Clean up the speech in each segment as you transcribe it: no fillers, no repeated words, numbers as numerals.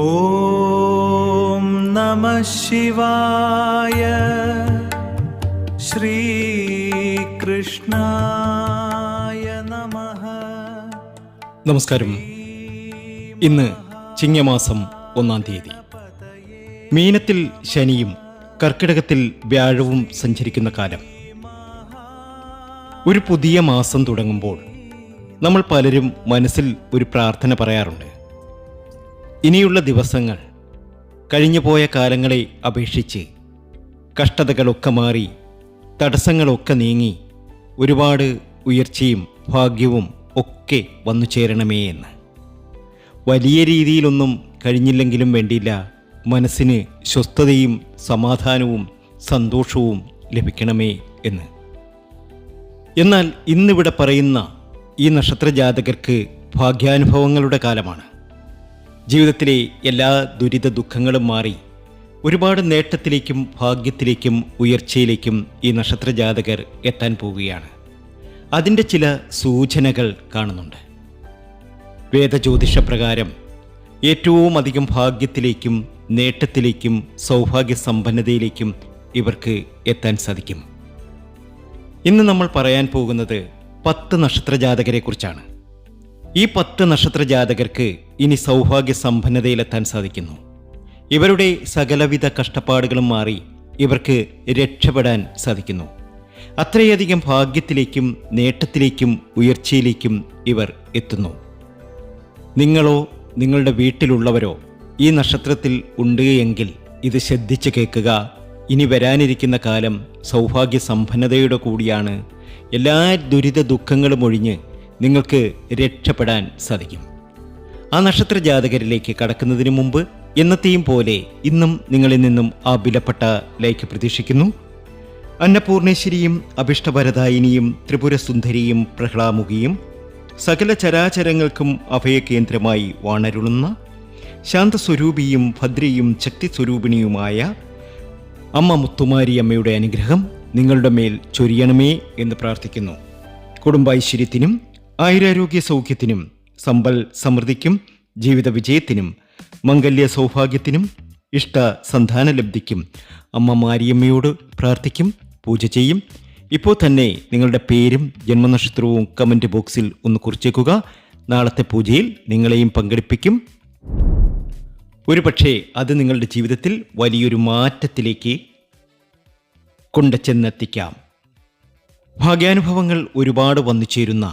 ഓം നമഃ ശിവായ. ശ്രീകൃഷ്ണായ നമഃ. നമസ്കാരം. ഇന്ന് ചിങ്ങമാസം 1-ാം തീയതി. മീനത്തിൽ ശനിയും കർക്കിടകത്തിൽ വ്യാഴവും സഞ്ചരിക്കുന്ന കാലം. ഒരു പുതിയ മാസം തുടങ്ങുമ്പോൾ നമ്മൾ പലരും മനസ്സിൽ ഒരു പ്രാർത്ഥന പറയാറുണ്ട്. ഇനിയുള്ള ദിവസങ്ങൾ കഴിഞ്ഞുപോയ കാലങ്ങളെ അപേക്ഷിച്ച് കഷ്ടതകളൊക്കെ മാറി, തടസ്സങ്ങളൊക്കെ നീങ്ങി, ഒരുപാട് ഉയർച്ചയും ഭാഗ്യവും ഒക്കെ വന്നു ചേരണമേ എന്ന്. വലിയ രീതിയിലൊന്നും കഴിഞ്ഞില്ലെങ്കിലും വേണ്ടിയില്ല, മനസ്സിന് സ്വസ്ഥതയും സമാധാനവും സന്തോഷവും ലഭിക്കണമേ എന്ന്. എന്നാൽ ഇന്നിവിടെ പറയുന്ന ഈ നക്ഷത്രജാതകർക്ക് ഭാഗ്യാനുഭവങ്ങളുടെ കാലമാണ്. ജീവിതത്തിലെ എല്ലാ ദുരിത ദുഃഖങ്ങളും മാറി ഒരുപാട് നേട്ടത്തിലേക്കും ഭാഗ്യത്തിലേക്കും ഉയർച്ചയിലേക്കും ഈ നക്ഷത്രജാതകർ എത്താൻ പോവുകയാണ്. അതിൻ്റെ ചില സൂചനകൾ കാണുന്നുണ്ട്. വേദജ്യോതിഷപ്രകാരം ഏറ്റവും അധികം ഭാഗ്യത്തിലേക്കും നേട്ടത്തിലേക്കും സൗഭാഗ്യ സമ്പന്നതയിലേക്കും ഇവർക്ക് എത്താൻ സാധിക്കും. ഇന്ന് നമ്മൾ പറയാൻ പോകുന്നത് 10 നക്ഷത്രജാതകരെക്കുറിച്ചാണ്. ഈ 10 നക്ഷത്രജാതകർക്ക് ഇനി സൗഭാഗ്യ സമ്പന്നതയിലെത്താൻ സാധിക്കുന്നു. ഇവരുടെ സകലവിധ കഷ്ടപ്പാടുകളും മാറി ഇവർക്ക് രക്ഷപ്പെടാൻ സാധിക്കുന്നു. അത്രയധികം ഭാഗ്യത്തിലേക്കും നേട്ടത്തിലേക്കും ഉയർച്ചയിലേക്കും ഇവർ എത്തുന്നു. നിങ്ങളോ നിങ്ങളുടെ വീട്ടിലുള്ളവരോ ഈ നക്ഷത്രത്തിൽ ഉണ്ട് എങ്കിൽ ഇത് ശ്രദ്ധിച്ച് കേൾക്കുക. ഇനി വരാനിരിക്കുന്ന കാലം സൗഭാഗ്യ സമ്പന്നതയുടെ കൂടിയാണ്. എല്ലാ ദുരിത ദുഃഖങ്ങളും ഒഴിഞ്ഞ് നിങ്ങൾക്ക് രക്ഷപ്പെടാൻ സാധിക്കും. ആ നക്ഷത്ര ജാതകരിലേക്ക് കടക്കുന്നതിന് മുമ്പ് എന്നത്തെയും പോലെ ഇന്നും നിങ്ങളിൽ നിന്നും ആ വിലപ്പെട്ട ലൈക്ക് പ്രതീക്ഷിക്കുന്നു. അന്നപൂർണേശ്വരിയും അഭിഷ്ടഭരദായിനിയും ത്രിപുരസുന്ദരിയും പ്രഹ്ലാമുഖിയും സകല ചരാചരങ്ങൾക്കും അഭയകേന്ദ്രമായി വാണരുളുന്ന ശാന്തസ്വരൂപിയും ഭദ്രയും ശക്തിസ്വരൂപിണിയുമായ അമ്മ മുത്തുമാരിയമ്മയുടെ അനുഗ്രഹം നിങ്ങളുടെ മേൽ ചൊരിയണമേ എന്ന് പ്രാർത്ഥിക്കുന്നു. കുടുംബൈശ്വര്യത്തിനും ആയുരാരോഗ്യ സൗഖ്യത്തിനും സമ്പൽ സമൃദ്ധിക്കും ജീവിത വിജയത്തിനും മംഗല്യ സൗഭാഗ്യത്തിനും ഇഷ്ട സന്താനലബ്ധിക്കും അമ്മ മാരിയമ്മയോട് പ്രാർത്ഥിക്കും, പൂജ ചെയ്യും. ഇപ്പോൾ തന്നെ നിങ്ങളുടെ പേരും ജന്മനക്ഷത്രവും കമൻറ്റ് ബോക്സിൽ ഒന്ന് കുറിച്ചേക്കുക. നാളത്തെ പൂജയിൽ നിങ്ങളെയും പങ്കെടുപ്പിക്കും. ഒരുപക്ഷെ അത് നിങ്ങളുടെ ജീവിതത്തിൽ വലിയൊരു മാറ്റത്തിലേക്ക് കൊണ്ടുചെന്നെത്തിക്കാം. ഭാഗ്യാനുഭവങ്ങൾ ഒരുപാട് വന്നു ചേരുന്ന,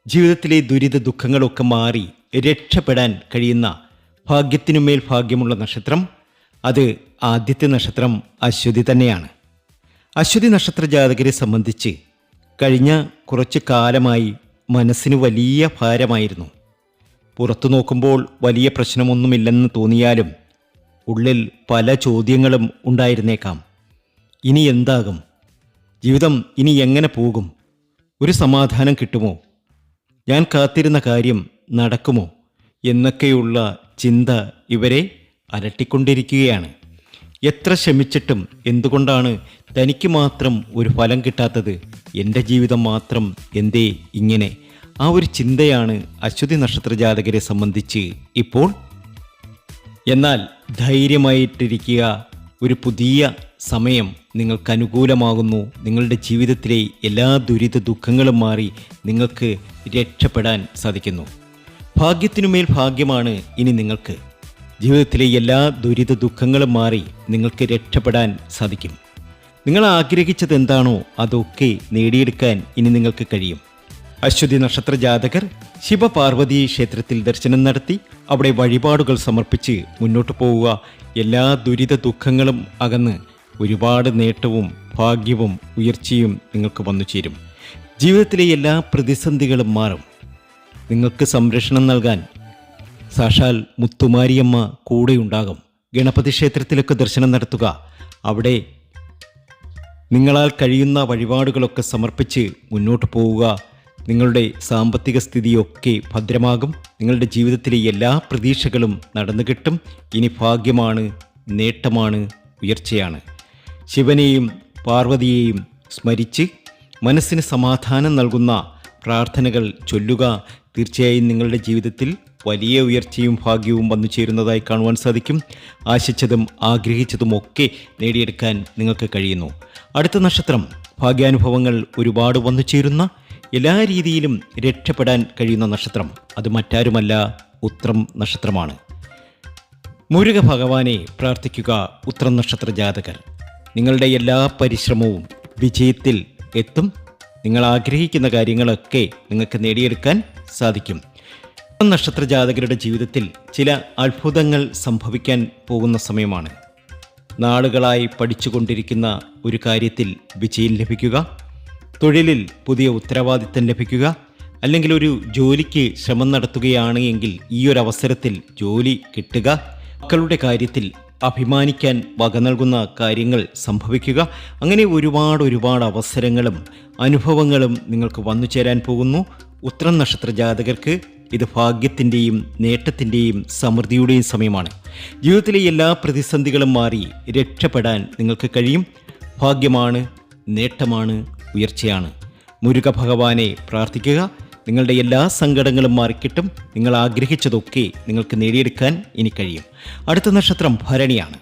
ജീവിതത്തിലെ ദുരിത ദുഃഖങ്ങളൊക്കെ മാറി രക്ഷപ്പെടാൻ കഴിയുന്ന ഭാഗ്യത്തിനുമേൽ ഭാഗ്യമുള്ള നക്ഷത്രം, അത് ആദ്യത്തെ നക്ഷത്രം അശ്വതി തന്നെയാണ്. അശ്വതി നക്ഷത്ര ജാതകരെ സംബന്ധിച്ച് കഴിഞ്ഞ കുറച്ചു കാലമായി മനസ്സിന് വലിയ ഭാരമായിരുന്നു. പുറത്തു നോക്കുമ്പോൾ വലിയ പ്രശ്നമൊന്നുമില്ലെന്ന് തോന്നിയാലും ഉള്ളിൽ പല ചോദ്യങ്ങളും ഉണ്ടായിരുന്നേക്കാം. ഇനി എന്താകും? ജീവിതം ഇനി എങ്ങനെ പോകും? ഒരു സമാധാനം കിട്ടുമോ? ഞാൻ കാത്തിരുന്ന കാര്യം നടക്കുമോ എന്നൊക്കെയുള്ള ചിന്ത ഇവരെ അലട്ടിക്കൊണ്ടിരിക്കുകയാണ്. എത്ര ശ്രമിച്ചിട്ടും എന്തുകൊണ്ടാണ് തനിക്ക് മാത്രം ഒരു ഫലം കിട്ടാത്തത്? എൻ്റെ ജീവിതം മാത്രം എന്തേ ഇങ്ങനെ? ആ ഒരു ചിന്തയാണ് അശ്വതി നക്ഷത്ര ജാതകരെ സംബന്ധിച്ച് ഇപ്പോൾ. എന്നാൽ ധൈര്യമായിട്ടിരിക്കുക. ഒരു പുതിയ സമയം നിങ്ങൾക്ക് അനുകൂലമാകുന്നു. നിങ്ങളുടെ ജീവിതത്തിലെ എല്ലാ ദുരിത ദുഃഖങ്ങളും മാറി നിങ്ങൾക്ക് രക്ഷപ്പെടാൻ സാധിക്കുന്നു. ഭാഗ്യത്തിനുമേൽ ഭാഗ്യമാണ് ഇനി നിങ്ങൾക്ക്. ജീവിതത്തിലെ എല്ലാ ദുരിത ദുഃഖങ്ങളും മാറി നിങ്ങൾക്ക് രക്ഷപ്പെടാൻ സാധിക്കും. നിങ്ങൾ ആഗ്രഹിച്ചത് എന്താണോ അതൊക്കെ നേടിയെടുക്കാൻ ഇനി നിങ്ങൾക്ക് കഴിയും. അശ്വതി നക്ഷത്ര ജാതകർ ശിവപാർവതി ക്ഷേത്രത്തിൽ ദർശനം നടത്തി അവിടെ വഴിപാടുകൾ സമർപ്പിച്ച് മുന്നോട്ട് പോവുക. എല്ലാ ദുരിത ദുഃഖങ്ങളും അകന്ന് ഒരുപാട് നേട്ടവും ഭാഗ്യവും ഉയർച്ചയും നിങ്ങൾക്ക് വന്നു ചേരും. ജീവിതത്തിലെ എല്ലാ പ്രതിസന്ധികളും മാറും. നിങ്ങൾക്ക് സംരക്ഷണം നൽകാൻ സാക്ഷാൽ മുത്തുമാരിയമ്മ കൂടെയുണ്ടാകും. ഗണപതി ക്ഷേത്രത്തിലൊക്കെ ദർശനം നടത്തുക. അവിടെ നിങ്ങളാൽ കഴിയുന്ന വഴിപാടുകളൊക്കെ സമർപ്പിച്ച് മുന്നോട്ട് പോവുക. നിങ്ങളുടെ സാമ്പത്തിക സ്ഥിതിയൊക്കെ ഭദ്രമാകും. നിങ്ങളുടെ ജീവിതത്തിലെ എല്ലാ പ്രതീക്ഷകളും നടന്നു കിട്ടും. ഇനി ഭാഗ്യമാണ്, നേട്ടമാണ്, ഉയർച്ചയാണ്. ശിവനെയും പാർവതിയെയും സ്മരിച്ച് മനസ്സിന് സമാധാനം നൽകുന്ന പ്രാർത്ഥനകൾ ചൊല്ലുക. തീർച്ചയായും നിങ്ങളുടെ ജീവിതത്തിൽ വലിയ ഉയർച്ചയും ഭാഗ്യവും വന്നു ചേരുന്നതായി കാണുവാൻ സാധിക്കും. ആശിച്ചതും ആഗ്രഹിച്ചതും ഒക്കെ നേടിയെടുക്കാൻ നിങ്ങൾക്ക് കഴിയുന്നു. അടുത്ത നക്ഷത്രം ഭാഗ്യാനുഭവങ്ങൾ ഒരുപാട് വന്നു ചേരുന്ന, എല്ലാ രീതിയിലും രക്ഷപ്പെടാൻ കഴിയുന്ന നക്ഷത്രം. അത് മറ്റാരുമല്ല, ഉത്രം നക്ഷത്രമാണ്. മുരുക ഭഗവാനെ പ്രാർത്ഥിക്കുക. ഉത്രം നക്ഷത്ര ജാതകർ, നിങ്ങളുടെ എല്ലാ പരിശ്രമവും വിജയത്തിൽ എത്തും. നിങ്ങൾ ആഗ്രഹിക്കുന്ന കാര്യങ്ങളൊക്കെ നിങ്ങൾക്ക് നേടിയെടുക്കാൻ സാധിക്കും. നക്ഷത്ര ജാതകരുടെ ജീവിതത്തിൽ ചില അത്ഭുതങ്ങൾ സംഭവിക്കാൻ പോകുന്ന സമയമാണ്. നാളുകളായി പഠിച്ചുകൊണ്ടിരിക്കുന്ന ഒരു കാര്യത്തിൽ വിജയം ലഭിക്കുക, തൊഴിലിൽ പുതിയ ഉത്തരവാദിത്തം ലഭിക്കുക, അല്ലെങ്കിൽ ഒരു ജോലിക്ക് ശ്രമം നടത്തുകയാണ് എങ്കിൽ ഈ ഒരു അവസരത്തിൽ ജോലി കിട്ടുക, മക്കളുടെ കാര്യത്തിൽ അഭിമാനിക്കാൻ വക നൽകുന്ന കാര്യങ്ങൾ സംഭവിക്കുക. അങ്ങനെ ഒരുപാട് അവസരങ്ങളും അനുഭവങ്ങളും നിങ്ങൾക്ക് വന്നു ചേരാൻ പോകുന്നു. ഉത്രം നക്ഷത്ര ജാതകർക്ക് ഇത് ഭാഗ്യത്തിൻ്റെയും നേട്ടത്തിൻ്റെയും സമൃദ്ധിയുടെയും സമയമാണ്. ജീവിതത്തിലെ എല്ലാ പ്രതിസന്ധികളും മാറി രക്ഷപ്പെടാൻ നിങ്ങൾക്ക് കഴിയും. ഭാഗ്യമാണ്, നേട്ടമാണ്, ഉയർച്ചയാണ്. മുരുക ഭഗവാനെ പ്രാർത്ഥിക്കുക. നിങ്ങളുടെ എല്ലാ സങ്കടങ്ങളും മാറിക്കിട്ടും. നിങ്ങൾ ആഗ്രഹിച്ചതൊക്കെ നിങ്ങൾക്ക് നേടിയെടുക്കാൻ ഇനി കഴിയും. അടുത്ത നക്ഷത്രം ഭരണിയാണ്.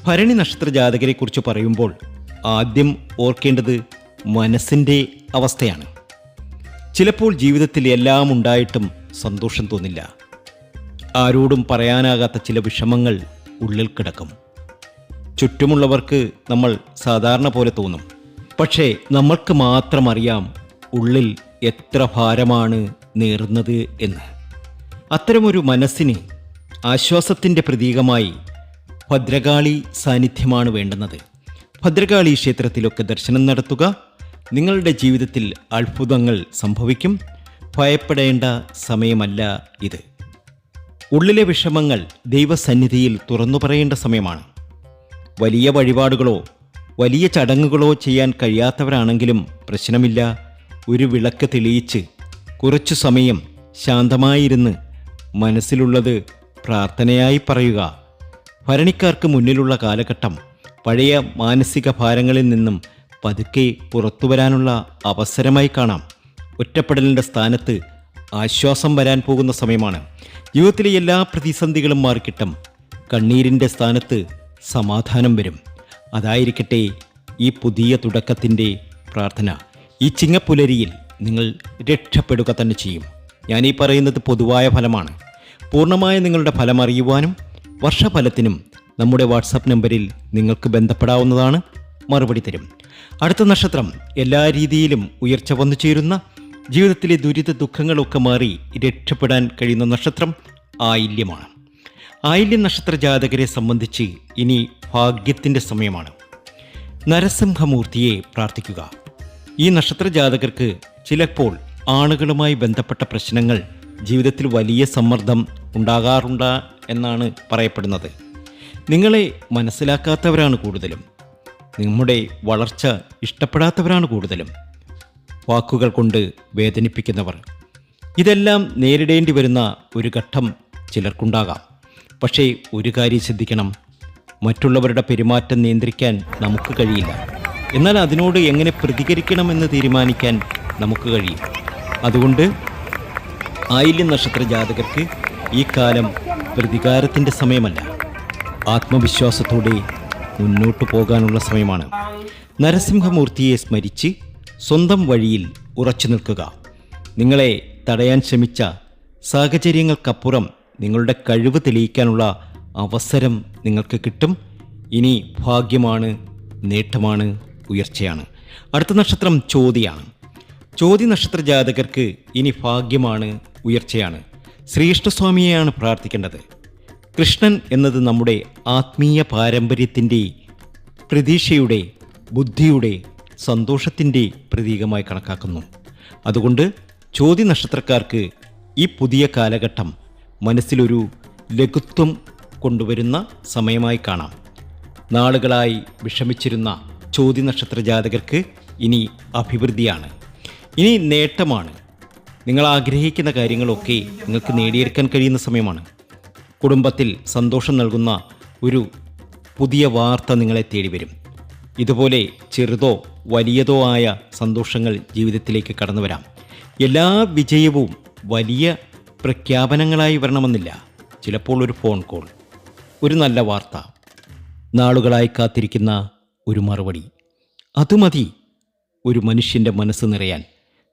ഭരണി നക്ഷത്ര ജാതകരെക്കുറിച്ച് പറയുമ്പോൾ ആദ്യം ഓർക്കേണ്ടത് മനസ്സിൻ്റെ അവസ്ഥയാണ്. ചിലപ്പോൾ ജീവിതത്തിൽ എല്ലാം ഉണ്ടായിട്ടും സന്തോഷം തോന്നില്ല. ആരോടും പറയാനാകാത്ത ചില വിഷമങ്ങൾ ഉള്ളിൽ കിടക്കും. ചുറ്റുമുള്ളവർക്ക് നമ്മൾ സാധാരണ പോലെ തോന്നും. പക്ഷേ നമ്മൾക്ക് മാത്രം അറിയാം ഉള്ളിൽ എത്ര ഭാരമാണ് നേറുന്നത് എന്ന്. അത്തരമൊരു മനസ്സിന് ആശ്വാസത്തിൻ്റെ പ്രതീകമായി ഭദ്രകാളി സാന്നിധ്യമാണ് വേണ്ടുന്നത്. ഭദ്രകാളി ക്ഷേത്രത്തിലൊക്കെ ദർശനം നടത്തുക. നിങ്ങളുടെ ജീവിതത്തിൽ അത്ഭുതങ്ങൾ സംഭവിക്കും. ഭയപ്പെടേണ്ട സമയമല്ല ഇത്. ഉള്ളിലെ വിഷമങ്ങൾ ദൈവസന്നിധിയിൽ തുറന്നു പറയേണ്ട സമയമാണ്. വലിയ വഴിപാടുകളോ വലിയ ചടങ്ങുകളോ ചെയ്യാൻ കഴിയാത്തവരാണെങ്കിലും പ്രശ്നമില്ല. ഒരു വിളക്ക് തെളിയിച്ച് കുറച്ചു സമയം ശാന്തമായിരുന്ന് മനസ്സിലുള്ളത് പ്രാർത്ഥനയായി പറയുക. ഭരണിക്കാർക്ക് മുന്നിലുള്ള കാലഘട്ടം പഴയ മാനസിക ഭാരങ്ങളിൽ നിന്നും പതുക്കെ പുറത്തു വരാനുള്ള അവസരമായി കാണാം. ഒറ്റപ്പെടലിൻ്റെ സ്ഥാനത്ത് ആശ്വാസം വരാൻ പോകുന്ന സമയമാണ്. ജീവിതത്തിലെ എല്ലാ പ്രതിസന്ധികളും മാറിക്കിട്ടും. കണ്ണീരിൻ്റെ സ്ഥാനത്ത് സമാധാനം വരും. അതായിരിക്കട്ടെ ഈ പുതിയ തുടക്കത്തിൻ്റെ പ്രാർത്ഥന. ഈ ചിങ്ങപ്പുലരിയിൽ നിങ്ങൾ രക്ഷപ്പെടുക തന്നെ ചെയ്യും. ഞാനീ പറയുന്നത് പൊതുവായ ഫലമാണ്. പൂർണ്ണമായ നിങ്ങളുടെ ഫലം അറിയുവാനും വർഷഫലത്തിനും നമ്മുടെ വാട്സാപ്പ് നമ്പറിൽ നിങ്ങൾക്ക് ബന്ധപ്പെടാവുന്നതാണ്. മറുപടി തരും. അടുത്ത നക്ഷത്രം എല്ലാ രീതിയിലും ഉയർച്ച വന്നു ചേരുന്ന, ജീവിതത്തിലെ ദുരിത ദുഃഖങ്ങളൊക്കെ മാറി രക്ഷപ്പെടാൻ കഴിയുന്ന നക്ഷത്രം ആയില്യമാണ്. ആയില്യം നക്ഷത്ര ജാതകരെ സംബന്ധിച്ച് ഇനി ഭാഗ്യത്തിൻ്റെ സമയമാണ്. നരസിംഹമൂർത്തിയെ പ്രാർത്ഥിക്കുക. ഈ നക്ഷത്ര ജാതകർക്ക് ചിലപ്പോൾ ആണുകളുമായി ബന്ധപ്പെട്ട പ്രശ്നങ്ങൾ ജീവിതത്തിൽ വലിയ സമ്മർദ്ദം ഉണ്ടാകാറുണ്ട് എന്നാണ് പറയപ്പെടുന്നത്. നിങ്ങളെ മനസ്സിലാക്കാത്തവരാണ് കൂടുതലും. നമ്മുടെ വളർച്ച ഇഷ്ടപ്പെടാത്തവരാണ് കൂടുതലും. വാക്കുകൾ കൊണ്ട് വേദനിപ്പിക്കുന്നവർ. ഇതെല്ലാം നേരിടേണ്ടി വരുന്ന ഒരു ഘട്ടം ചിലർക്കുണ്ടാകാം. പക്ഷേ ഒരു കാര്യം ശ്രദ്ധിക്കണം, മറ്റുള്ളവരുടെ പെരുമാറ്റം നിയന്ത്രിക്കാൻ നമുക്ക് കഴിയില്ല. എന്നാൽ അതിനോട് എങ്ങനെ പ്രതികരിക്കണമെന്ന് തീരുമാനിക്കാൻ നമുക്ക് കഴിയും. അതുകൊണ്ട് ആയില്യം നക്ഷത്ര ജാതകർക്ക് ഈ കാലം പ്രതികാരത്തിൻ്റെ സമയമല്ല, ആത്മവിശ്വാസത്തോടെ മുന്നോട്ടു പോകാനുള്ള സമയമാണ്. നരസിംഹമൂർത്തിയെ സ്മരിച്ച് സ്വന്തം വഴിയിൽ ഉറച്ചു നിൽക്കുക. നിങ്ങളെ തടയാൻ ശ്രമിച്ച സാഹചര്യങ്ങൾക്കപ്പുറം നിങ്ങളുടെ കഴിവ് തെളിയിക്കാനുള്ള അവസരം നിങ്ങൾക്ക് കിട്ടും. ഇനി ഭാഗ്യമാണ്, നേട്ടമാണ്, ഉയർച്ചയാണ്. അടുത്ത നക്ഷത്രം ചോതിയാണ്. ചോതി നക്ഷത്ര ജാതകർക്ക് ഇനി ഭാഗ്യമാണ്, ഉയർച്ചയാണ്. ശ്രീകൃഷ്ണസ്വാമിയെയാണ് പ്രാർത്ഥിക്കേണ്ടത്. കൃഷ്ണൻ എന്നത് നമ്മുടെ ആത്മീയ പാരമ്പര്യത്തിൻ്റെ, പ്രതീക്ഷയുടെ, ബുദ്ധിയുടെ, സന്തോഷത്തിൻ്റെ പ്രതീകമായി കണക്കാക്കുന്നു. അതുകൊണ്ട് ചോതി നക്ഷത്രക്കാർക്ക് ഈ പുതിയ കാലഘട്ടം മനസ്സിലൊരു ലഘുത്വം കൊണ്ടുവരുന്ന സമയമായി കാണാം. നാളുകളായി വിഷമിച്ചിരുന്ന ചോതി നക്ഷത്ര ജാതകർക്ക് ഇനി അഭിവൃദ്ധിയാണ്, ഇനി നേട്ടമാണ്. നിങ്ങൾ ആഗ്രഹിക്കുന്ന കാര്യങ്ങളൊക്കെ നിങ്ങൾക്ക് നേടിയെടുക്കാൻ കഴിയുന്ന സമയമാണ്. കുടുംബത്തിൽ സന്തോഷം നൽകുന്ന ഒരു പുതിയ വാർത്ത നിങ്ങളെ തേടി വരും. ഇതുപോലെ ചെറുതോ വലിയതോ ആയ സന്തോഷങ്ങൾ ജീവിതത്തിലേക്ക് കടന്നു വരാം. എല്ലാ വിജയവും വലിയ പ്രഖ്യാപനങ്ങളായി വരണമെന്നില്ല. ചിലപ്പോൾ ഒരു ഫോൺ കോൾ, ഒരു നല്ല വാർത്ത, നാളുകളായി കാത്തിരിക്കുന്ന ഒരു മറുപടി, അതുമതി ഒരു മനുഷ്യൻ്റെ മനസ്സ് നിറയാൻ.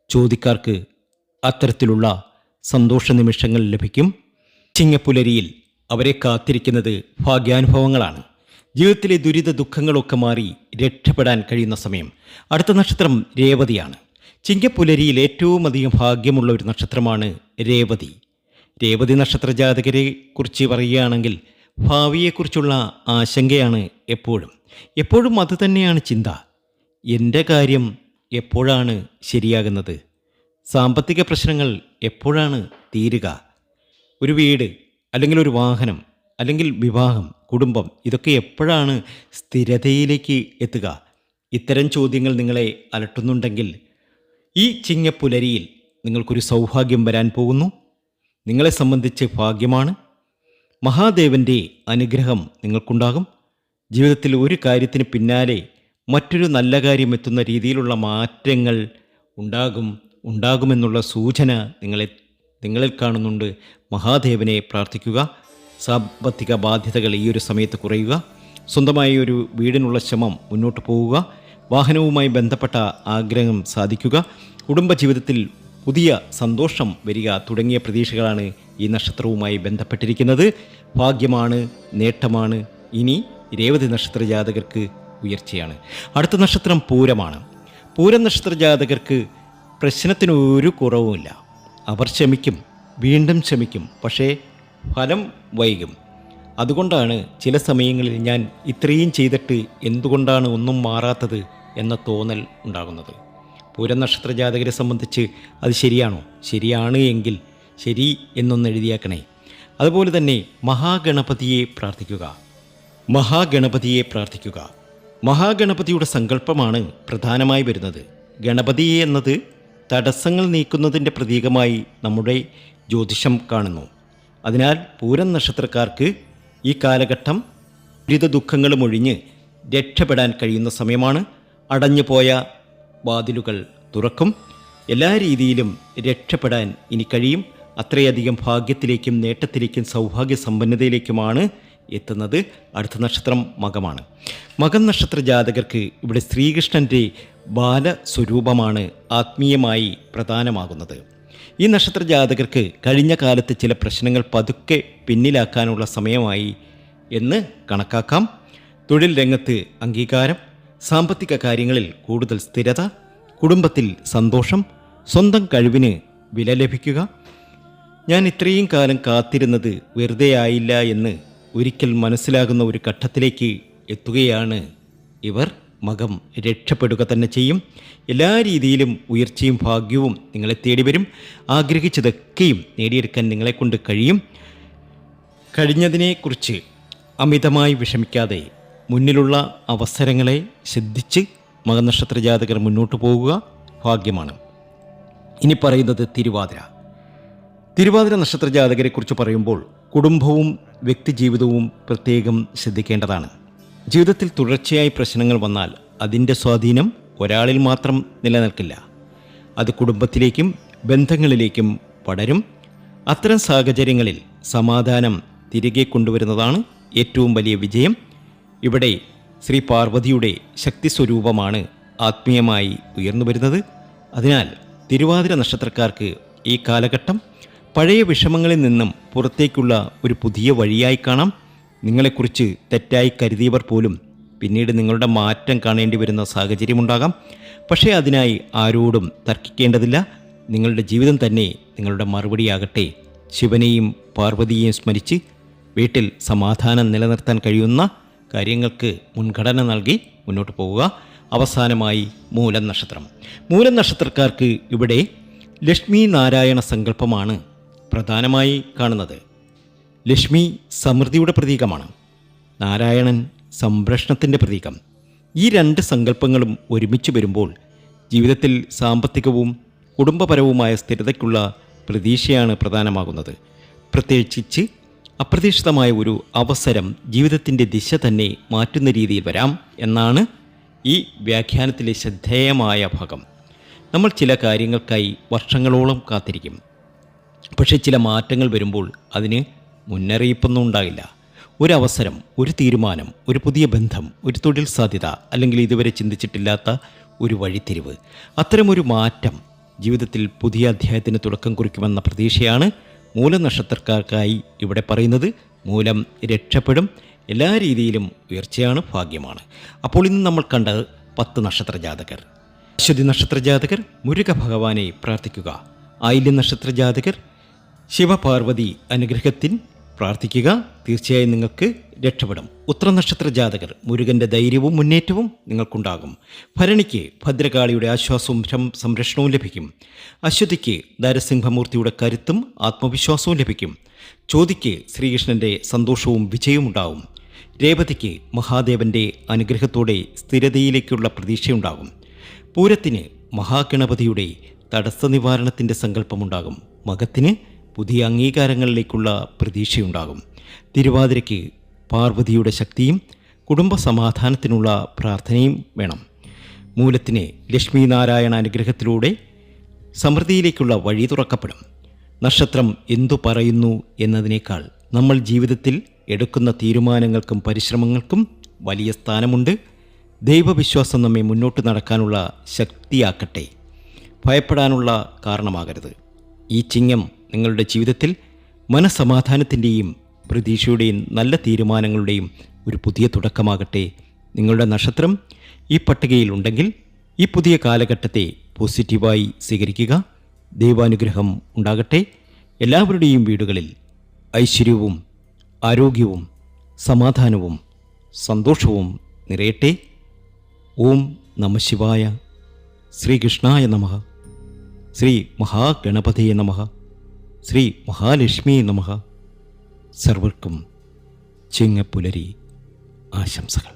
ചോദിക്കാർക്ക് അത്തരത്തിലുള്ള സന്തോഷ നിമിഷങ്ങൾ ലഭിക്കും. ചിങ്ങപ്പുലരിയിൽ അവരെ കാത്തിരിക്കുന്നത് ഭാഗ്യാനുഭവങ്ങളാണ്. ജീവിതത്തിലെ ദുരിത ദുഃഖങ്ങളൊക്കെ മാറി രക്ഷപ്പെടാൻ കഴിയുന്ന സമയം. അടുത്ത നക്ഷത്രം രേവതിയാണ്. ചിങ്ങപ്പുലരിയിൽ ഏറ്റവും അധികം ഭാഗ്യമുള്ള ഒരു നക്ഷത്രമാണ് രേവതി. രേവതി നക്ഷത്ര ജാതകരെ കുറിച്ച് പറയുകയാണെങ്കിൽ ഭാവിയെക്കുറിച്ചുള്ള ആശങ്കയാണ് എപ്പോഴും അതുതന്നെയാണ് ചിന്ത. എൻ്റെ കാര്യം എപ്പോഴാണ് ശരിയാകുന്നത്? സാമ്പത്തിക പ്രശ്നങ്ങൾ എപ്പോഴാണ് തീരുക? ഒരു വീട്, അല്ലെങ്കിൽ ഒരു വാഹനം, അല്ലെങ്കിൽ വിവാഹം, കുടുംബം, ഇതൊക്കെ എപ്പോഴാണ് സ്ഥിരതയിലേക്ക് എത്തുക? ഇത്തരം ചോദ്യങ്ങൾ നിങ്ങളെ അലട്ടുന്നുണ്ടെങ്കിൽ ഈ ചിങ്ങപ്പുലരിയിൽ നിങ്ങൾക്കൊരു സൗഭാഗ്യം വരാൻ പോകുന്നു. നിങ്ങളെ സംബന്ധിച്ച് ഭാഗ്യമാണ്. മഹാദേവൻ്റെ അനുഗ്രഹം നിങ്ങൾക്കുണ്ടാകും. ജീവിതത്തിൽ ഒരു കാര്യത്തിന് പിന്നാലെ മറ്റൊരു നല്ല കാര്യം എത്തുന്ന രീതിയിലുള്ള മാറ്റങ്ങൾ ഉണ്ടാകുമെന്നുള്ള സൂചന നിങ്ങളിൽ കാണുന്നുണ്ട്. മഹാദേവനെ പ്രാർത്ഥിക്കുക. സാമ്പത്തിക ബാധ്യതകൾ ഈ ഒരു സമയത്ത് കുറയുക. സ്വന്തമായി ഒരു വീടിനുള്ള ശ്രമം മുന്നോട്ട് പോവുക. വാഹനവുമായി ബന്ധപ്പെട്ട ആഗ്രഹം സാധിക്കുക. കുടുംബജീവിതത്തിൽ പുതിയ സന്തോഷം വരിക തുടങ്ങിയ പ്രതീക്ഷകളാണ് ഈ നക്ഷത്രവുമായി ബന്ധപ്പെട്ടിരിക്കുന്നത്. ഭാഗ്യമാണ്, നേട്ടമാണ്. ഇനി രേവതി നക്ഷത്ര ജാതകർക്ക് ഉയർച്ചയാണ്. അടുത്ത നക്ഷത്രം പൂരമാണ്. പൂരം നക്ഷത്ര ജാതകർക്ക് പ്രശ്നത്തിന് ഒരു കുറവുമില്ല. അവർ ശ്രമിക്കും, വീണ്ടും ശ്രമിക്കും, പക്ഷേ ഫലം വൈകും. അതുകൊണ്ടാണ് ചില സമയങ്ങളിൽ ഞാൻ ഇത്രയും ചെയ്തിട്ട് എന്തുകൊണ്ടാണ് ഒന്നും മാറാത്തത് എന്ന തോന്നൽ ഉണ്ടാകുന്നത്. പൂരം നക്ഷത്ര ജാതകരെ സംബന്ധിച്ച് അത് ശരിയാണോ? ശരിയാണ് എങ്കിൽ ശരി എന്നൊന്ന് എഴുതിയാക്കണേ. അതുപോലെ തന്നെ മഹാഗണപതിയെ പ്രാർത്ഥിക്കുക. മഹാഗണപതിയുടെ സങ്കല്പമാണ് പ്രധാനമായി വരുന്നത്. ഗണപതി എന്നത് തടസ്സങ്ങൾ നീക്കുന്നതിൻ്റെ പ്രതീകമായി നമ്മുടെ ജ്യോതിഷം കാണുന്നു. അതിനാൽ പൂരം നക്ഷത്രക്കാർക്ക് ഈ കാലഘട്ടം ദുരിത ദുഃഖങ്ങളും ഒഴിഞ്ഞ് രക്ഷപ്പെടാൻ കഴിയുന്ന സമയമാണ്. അടഞ്ഞുപോയ വാതിലുകൾ തുറക്കും. എല്ലാ രീതിയിലും രക്ഷപ്പെടാൻ ഇനി കഴിയും. അത്രയധികം ഭാഗ്യത്തിലേക്കും നേട്ടത്തിലേക്കും സൗഭാഗ്യ സമ്പന്നതയിലേക്കുമാണ് എത്തുന്നത്. അടുത്ത നക്ഷത്രം മകമാണ്. മകം നക്ഷത്ര ജാതകർക്ക് ഇവിടെ ശ്രീകൃഷ്ണൻ്റെ ബാലസ്വരൂപമാണ് ആത്മീയമായി പ്രധാനമാകുന്നത്. ഈ നക്ഷത്ര ജാതകർക്ക് കഴിഞ്ഞ കാലത്ത് ചില പ്രശ്നങ്ങൾ പതുക്കെ പിന്നിലാക്കാനുള്ള സമയമായി എന്ന് കണക്കാക്കാം. തൊഴിൽ രംഗത്ത് അംഗീകാരം, സാമ്പത്തിക കാര്യങ്ങളിൽ കൂടുതൽ സ്ഥിരത, കുടുംബത്തിൽ സന്തോഷം, സ്വന്തം കഴിവിന് വില ലഭിക്കുക. ഞാൻ ഇത്രയും കാലം കാത്തിരുന്നത് വെറുതെ ആയില്ല എന്ന് ഒരിക്കൽ മനസ്സിലാകുന്ന ഒരു ഘട്ടത്തിലേക്ക് എത്തുകയാണ് ഇവർ. മകം രക്ഷപ്പെടുക തന്നെ ചെയ്യും. എല്ലാ രീതിയിലും ഉയർച്ചയും ഭാഗ്യവും നിങ്ങളെ തേടി വരും. ആഗ്രഹിച്ചതൊക്കെയും നേടിയെടുക്കാൻ നിങ്ങളെക്കൊണ്ട് കഴിയും. കഴിഞ്ഞതിനെക്കുറിച്ച് അമിതമായി വിഷമിക്കാതെ മുന്നിലുള്ള അവസരങ്ങളെ ശ്രദ്ധിച്ച് മകനക്ഷത്ര ജാതകർ മുന്നോട്ട് പോകുക. ഭാഗ്യമാണ്. ഇനി പറയുന്നത് തിരുവാതിര നക്ഷത്ര ജാതകരെക്കുറിച്ച് പറയുമ്പോൾ കുടുംബവും വ്യക്തിജീവിതവും പ്രത്യേകം ശ്രദ്ധിക്കേണ്ടതാണ്. ജീവിതത്തിൽ തുടർച്ചയായി പ്രശ്നങ്ങൾ വന്നാൽ അതിൻ്റെ സ്വാധീനം ഒരാളിൽ മാത്രം നിലനിൽക്കില്ല. അത് കുടുംബത്തിലേക്കും ബന്ധങ്ങളിലേക്കും പടരും. അത്തരം സാഹചര്യങ്ങളിൽ സമാധാനം തിരികെ കൊണ്ടുവരുന്നതാണ് ഏറ്റവും വലിയ വിജയം. ഇവിടെ ശ്രീ പാർവതിയുടെ ശക്തി സ്വരൂപമാണ് ആത്മീയമായി ഉയർന്നു വരുന്നത്. അതിനാൽ തിരുവാതിര നക്ഷത്രക്കാർക്ക് ഈ കാലഘട്ടം പഴയ വിഷമങ്ങളിൽ നിന്നും പുറത്തേക്കുള്ള ഒരു പുതിയ വഴിയായി കാണാം. നിങ്ങളെക്കുറിച്ച് തെറ്റായി കരുതിയവർ പോലും പിന്നീട് നിങ്ങളുടെ മാറ്റം കാണേണ്ടി വരുന്ന സാഹചര്യമുണ്ടാകാം. പക്ഷേ അതിനായി ആരോടും തർക്കിക്കേണ്ടതില്ല. നിങ്ങളുടെ ജീവിതം തന്നെ നിങ്ങളുടെ മറുപടിയാകട്ടെ. ശിവനെയും പാർവതിയെയും സ്മരിച്ച് വീട്ടിൽ സമാധാനം നിലനിർത്താൻ കഴിയുന്ന കാര്യങ്ങൾക്ക് മുൻഗണന നൽകി മുന്നോട്ട് പോവുക. അവസാനമായി മൂലം നക്ഷത്രക്കാർക്ക് ഇവിടെ ലക്ഷ്മി നാരായണ സങ്കല്പമാണ് പ്രധാനമായി കാണുന്നത്. ലക്ഷ്മി സമൃദ്ധിയുടെ പ്രതീകമാണ്. നാരായണൻ സംരക്ഷണത്തിൻ്റെ പ്രതീകം. ഈ രണ്ട് സങ്കല്പങ്ങളും ഒരുമിച്ച് വരുമ്പോൾ ജീവിതത്തിൽ സാമ്പത്തികവും കുടുംബപരവുമായ സ്ഥിരതയ്ക്കുള്ള പ്രതീക്ഷയാണ് പ്രധാനമാകുന്നത്. പ്രത്യേകിച്ച് അപ്രതീക്ഷിതമായ ഒരു അവസരം ജീവിതത്തിൻ്റെ ദിശ തന്നെ മാറ്റുന്ന രീതിയിൽ വരാം എന്നാണ് ഈ വ്യാഖ്യാനത്തിലെ ശ്രദ്ധേയമായ ഭാഗം. നമ്മൾ ചില കാര്യങ്ങൾക്കായി വർഷങ്ങളോളം കാത്തിരിക്കും. പക്ഷേ ചില മാറ്റങ്ങൾ വരുമ്പോൾ അതിന് മുന്നറിയിപ്പൊന്നും ഉണ്ടാകില്ല. ഒരവസരം, ഒരു തീരുമാനം, ഒരു പുതിയ ബന്ധം, ഒരു തൊഴിൽ സാധ്യത, അല്ലെങ്കിൽ ഇതുവരെ ചിന്തിച്ചിട്ടില്ലാത്ത ഒരു വഴിത്തിരിവ്, അത്തരമൊരു മാറ്റം ജീവിതത്തിൽ പുതിയ അധ്യായത്തിന് തുടക്കം കുറിക്കുമെന്ന പ്രതീക്ഷയാണ് മൂലനക്ഷത്രക്കാർക്കായി ഇവിടെ പറയുന്നത്. മൂലം രക്ഷപ്പെടും, എല്ലാ രീതിയിലും ഉയർച്ചയാണ്, ഭാഗ്യമാണ്. അപ്പോൾ ഇന്ന് നമ്മൾ കണ്ടത് 10 നക്ഷത്ര ജാതകർ. അശ്വതി നക്ഷത്ര ജാതകർ മുരുക ഭഗവാനെ പ്രാർത്ഥിക്കുക. ആയില്യം നക്ഷത്ര ജാതകർ ശിവപാർവതി അനുഗ്രഹത്തിൽ പ്രാർത്ഥിക്കുക. തീർച്ചയായും നിങ്ങൾക്ക് രക്ഷപ്പെടും. ഉത്തര നക്ഷത്ര ജാതകർ മുരുകൻ്റെ ധൈര്യവും മുന്നേറ്റവും നിങ്ങൾക്കുണ്ടാകും. ഭരണിക്ക് ഭദ്രകാളിയുടെ ആശ്വാസവും സംരക്ഷണവും ലഭിക്കും. അശ്വതിക്ക് നരസിംഹമൂർത്തിയുടെ കരുത്തും ആത്മവിശ്വാസവും ലഭിക്കും. ചോതിക്ക് ശ്രീകൃഷ്ണൻ്റെ സന്തോഷവും വിജയവും ഉണ്ടാകും. രേവതിക്ക് മഹാദേവൻ്റെ അനുഗ്രഹത്തോടെ സ്ഥിരതയിലേക്കുള്ള പ്രതീക്ഷയുണ്ടാകും. പൂരത്തിന് മഹാഗണപതിയുടെ തടസ്സ നിവാരണത്തിൻ്റെ സങ്കല്പമുണ്ടാകും. മകത്തിന് പുതിയ അംഗീകാരങ്ങളിലേക്കുള്ള പ്രതീക്ഷയുണ്ടാകും. തിരുവാതിരയ്ക്ക് പാർവതിയുടെ ശക്തിയും കുടുംബ സമാധാനത്തിനുള്ള പ്രാർത്ഥനയും വേണം. മൂലത്തിന് ലക്ഷ്മി നാരായണ അനുഗ്രഹത്തിലൂടെ സമൃദ്ധിയിലേക്കുള്ള വഴി തുറക്കപ്പെടും. നക്ഷത്രം എന്തു പറയുന്നു എന്നതിനേക്കാൾ നമ്മൾ ജീവിതത്തിൽ എടുക്കുന്ന തീരുമാനങ്ങൾക്കും പരിശ്രമങ്ങൾക്കും വലിയ സ്ഥാനമുണ്ട്. ദൈവവിശ്വാസം നമ്മെ മുന്നോട്ട് നടക്കാനുള്ള ശക്തിയാക്കട്ടെ, ഭയപ്പെടാനുള്ള കാരണമാകരുത്. ഈ ചിങ്ങം നിങ്ങളുടെ ജീവിതത്തിൽ മനസ്സമാധാനത്തിൻ്റെയും പ്രതീക്ഷയുടെയും നല്ല തീരുമാനങ്ങളുടെയും ഒരു പുതിയ തുടക്കമാകട്ടെ. നിങ്ങളുടെ നക്ഷത്രം ഈ പട്ടികയിൽ ഉണ്ടെങ്കിൽ ഈ പുതിയ കാലഘട്ടത്തെ പോസിറ്റീവായി സ്വീകരിക്കുക. ദൈവാനുഗ്രഹം ഉണ്ടാകട്ടെ. എല്ലാവരുടെയും വീടുകളിൽ ഐശ്വര്യവും ആരോഗ്യവും സമാധാനവും സന്തോഷവും നിറയട്ടെ. ഓം നമഃ ശിവായ. ശ്രീകൃഷ്ണായ നമഃ. ശ്രീ മഹാഗണപതയെ നമഃ. ശ്രീ മഹാലക്ഷ്മിയെ നമഃ. സർവർക്കും ചിങ്ങപ്പുലരി ആശംസകൾ.